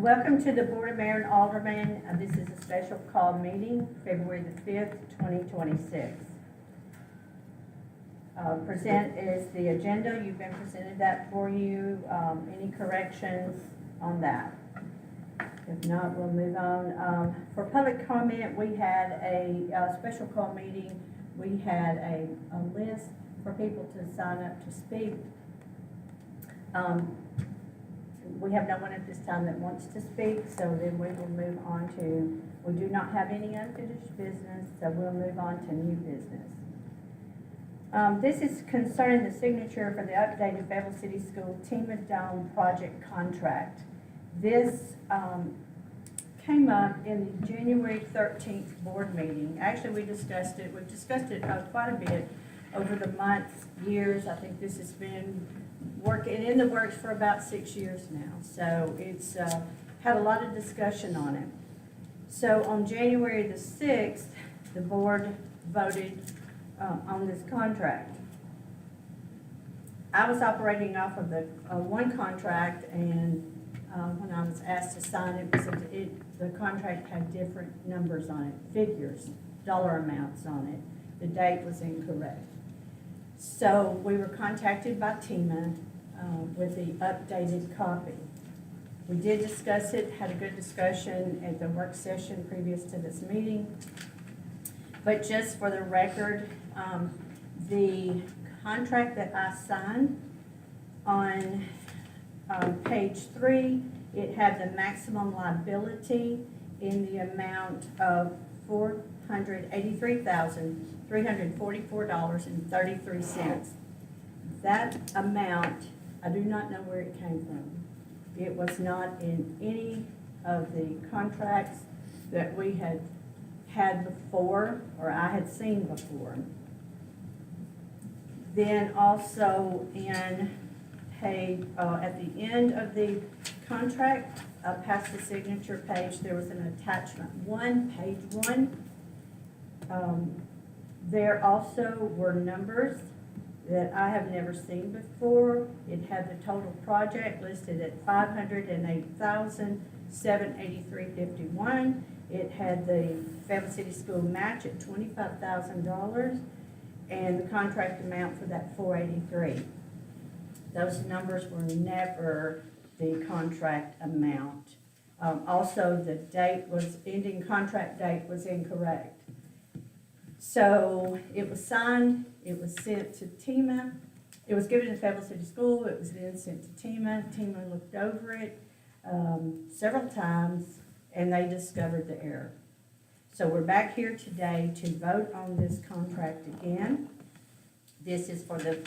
Welcome to the Board of Mayor and Aldermen. This is a special call meeting, February the 5th, 2026. Present is the agenda. You've been presented that for you. Any corrections on that? If not, we'll move on. For public comment, we had a special call meeting. We had a list for people to sign up to speak. We have no one at this time that wants to speak, so then we will move on to, we do not have any unfinished business, so we'll move on to new business. This is concerning the signature for the updated Fayetteville City School TEMA Dome project contract. This came up in the January 13th board meeting. Actually, we discussed it. We've discussed it quite a bit over the months, years. I think this has been working in the works for about 6 years now. So it's had a lot of discussion on it. So on January the 6th, the board voted on this contract. I was operating off of the one contract, and when I was asked to sign it, the contract had different numbers on it, figures, dollar amounts on it. The date was incorrect. So we were contacted by TEMA with the updated copy. We did discuss it, had a good discussion at the work session previous to this meeting. But just for the record, the contract that I signed on page 3, it had the maximum liability in the amount of $483,344.33. That amount, I do not know where it came from. It was not in any of the contracts that we had before, or I had seen before. Then also in page, at the end of the contract, past the signature page, there was an attachment 1, page 1. There also were numbers that I have never seen before. It had the total project listed at $508,783.51. It had the Fayetteville City School match at $25,000, and the contract amount for that $483,000. Those numbers were never the contract amount. Also, the date was, ending contract date was incorrect. So it was signed, it was sent to TEMA. It was given to Fayetteville City School, it was then sent to TEMA. TEMA looked over it several times, and they discovered the error. So we're back here today to vote on this contract again. This is for the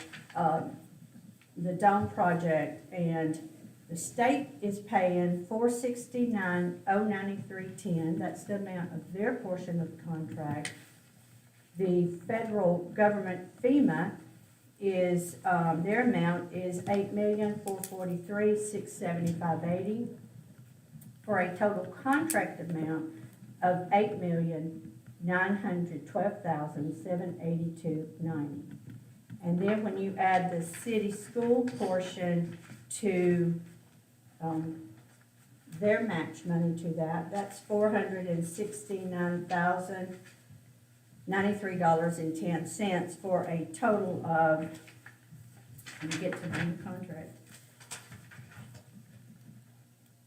Dome project, and the state is paying $469,093.10. That's the amount of their portion of the contract. The federal government FEMA is their amount is $8,443,675.80 for a total contract amount of $8,912,782.90. And then when you add the city school portion to their match money to that, that's $469,093.10 for a total of, let me get to the new contract,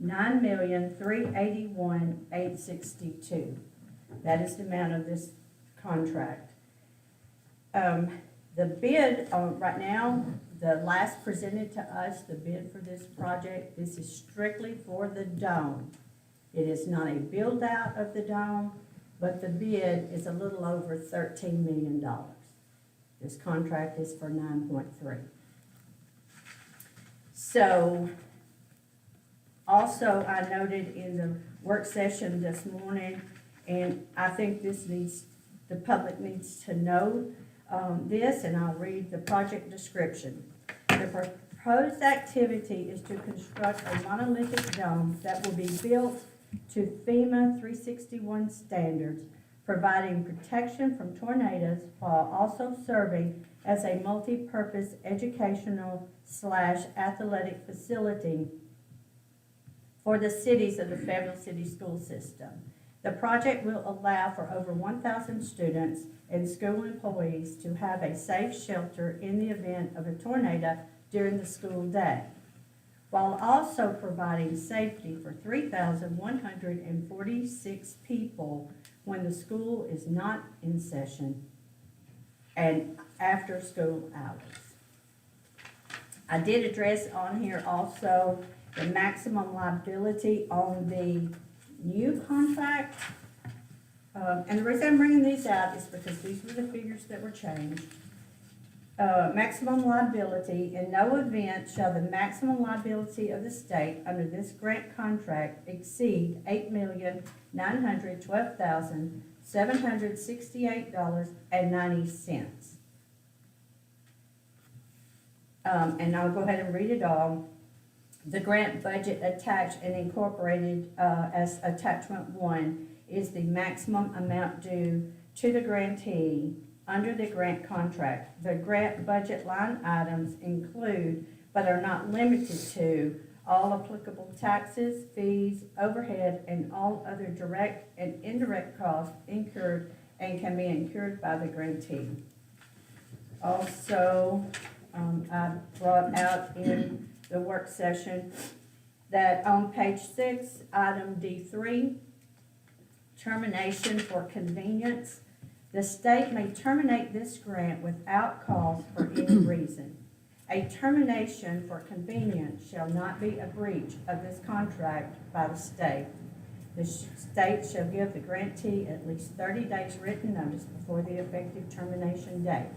$9,381,862. That is the amount of this contract. The bid right now, the last presented to us, the bid for this project, this is strictly for the dome. It is not a build out of the dome, but the bid is a little over $13 million. This contract is for 9.3. So, also I noted in the work session this morning, and I think this needs, the public needs to know this, and I'll read the project description. The proposed activity is to construct a monolithic dome that will be built to FEMA 361 standards, providing protection from tornadoes while also serving as a multi-purpose educational / athletic facility for the cities of the Fayetteville City School System. The project will allow for over 1,000 students and school employees to have a safe shelter in the event of a tornado during the school day, while also providing safety for 3,146 people when the school is not in session and after school hours. I did address on here also the maximum liability on the new contract. And the reason I'm bringing these out is because these were the figures that were changed. Maximum liability: in no event shall the maximum liability of the state under this grant contract exceed $8,912,768.90. And I'll go ahead and read it all. The grant budget attached and incorporated as attachment 1 is the maximum amount due to the grantee under the grant contract. The grant budget line items include, but are not limited to, all applicable taxes, fees, overhead, and all other direct and indirect costs incurred and can be incurred by the grantee. Also, I brought out in the work session that on page 6, item D3, termination for convenience. The state may terminate this grant without cause for any reason. A termination for convenience shall not be a breach of this contract by the state. The state shall give the grantee at least 30 days written notice before the effective termination date.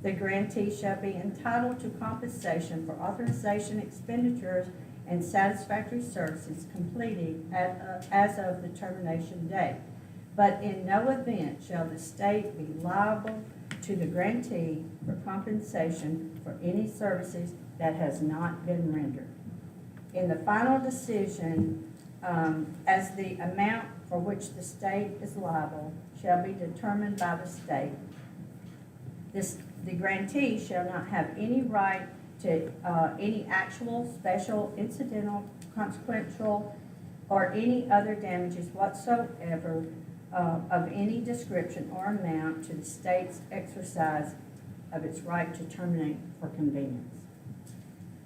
The grantee shall be entitled to compensation for authorization expenditures and satisfactory services completed as of the termination date. But in no event shall the state be liable to the grantee for compensation for any services that has not been rendered. In the final decision, as the amount for which the state is liable shall be determined by the state. The grantee shall not have any right to any actual, special, incidental, consequential, or any other damages whatsoever of any description or amount to the state's exercise of its right to terminate for convenience.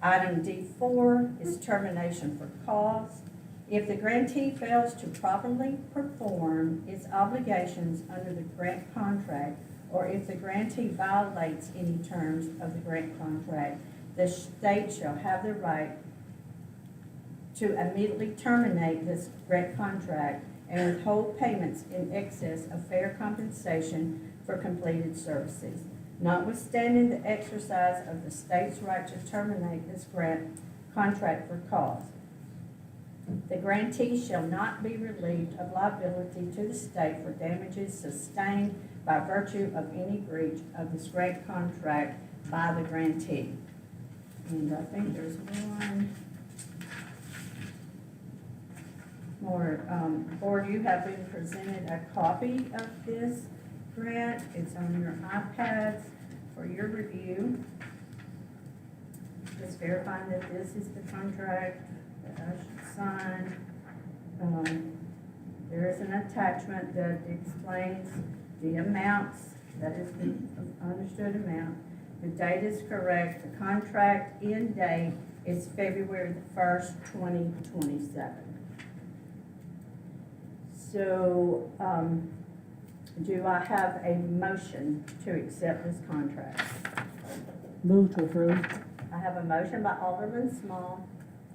Item D4 is termination for cause. If the grantee fails to properly perform its obligations under the grant contract, or if the grantee violates any terms of the grant contract, the state shall have the right to immediately terminate this grant contract and withhold payments in excess of fair compensation for completed services, notwithstanding the exercise of the state's right to terminate this grant contract for cause. The grantee shall not be relieved of liability to the state for damages sustained by virtue of any breach of this grant contract by the grantee. And I think there's one more. Board, you have been presented a copy of this grant. It's on your iPads for your review. Just verifying that this is the contract that I should sign. There is an attachment that explains the amounts, that is the understood amount. The date is correct. The contract end date is February the 1st, 2027. So, do I have a motion to accept this contract? Move to approve. I have a motion by Alderman Small,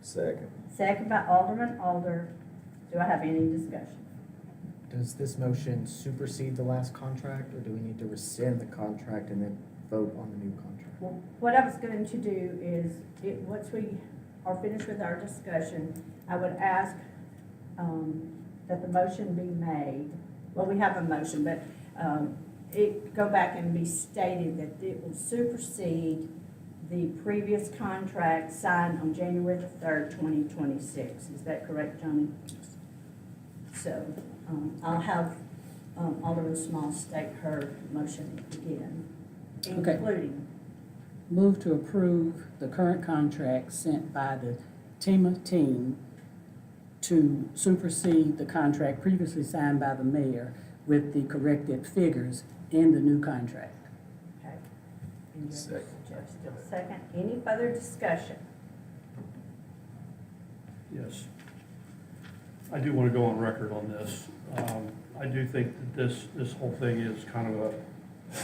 Second. second by Alderman Alder. Do I have any discussion? Does this motion supersede the last contract, or do we need to rescind the contract and then vote on the new contract? Well, what I was going to do is, once we are finished with our discussion, I would ask that the motion be made. Well, we have a motion, but it go back and be stated that it will supersede the previous contract signed on January the 3rd, 2026. Is that correct, Johnny? So I'll have Alderman Small state her motion again, including. Move to approve the current contract sent by the TEMA team to supersede the contract previously signed by the mayor with the corrected figures in the new contract. Okay. And Jeff- Second. Jeff still second. Any further discussion? Yes. I do want to go on record on this. I do think that this whole thing is kind of a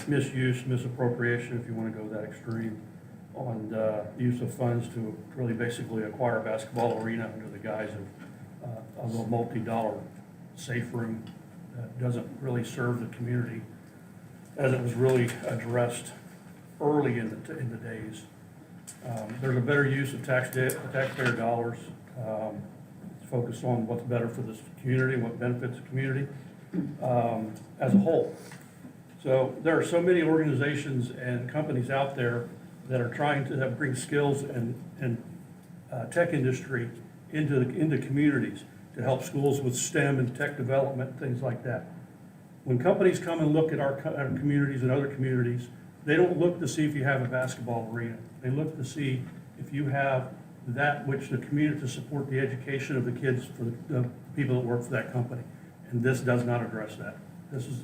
misuse, misappropriation, if you want to go that extreme, on the use of funds to really basically acquire a basketball arena under the guise of a multi-dollar safe room that doesn't really serve the community as it was really addressed early in the days. There's a better use of taxpayer dollars. Focus on what's better for this community, what benefits the community as a whole. So there are so many organizations and companies out there that are trying to bring skills and tech industry into communities to help schools with STEM and tech development, things like that. When companies come and look at our communities and other communities, they don't look to see if you have a basketball arena. They look to see if you have that which the community, to support the education of the kids for the people that work for that company. And this does not address that. This is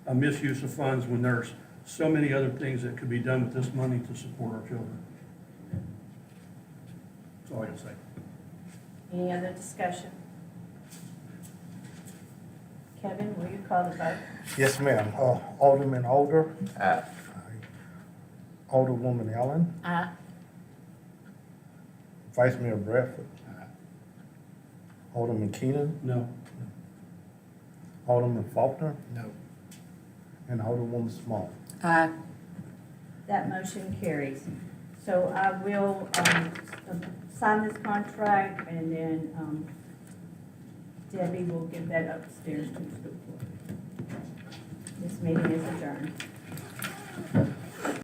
a misuse of funds when there's so many other things that could be done with this money to support our children. That's all I can say. Any other discussion? Kevin, will you call the vote? Yes, ma'am. Alderman Holder. Aye. Alderwoman Allen. Aye. Vice Mayor Bradford. Alderman Keenan. No. Alderman Faulkner. No. And Alderwoman Small. Aye. That motion carries. So I will sign this contract, and then Debbie will give that upstairs to the school board. This meeting is adjourned.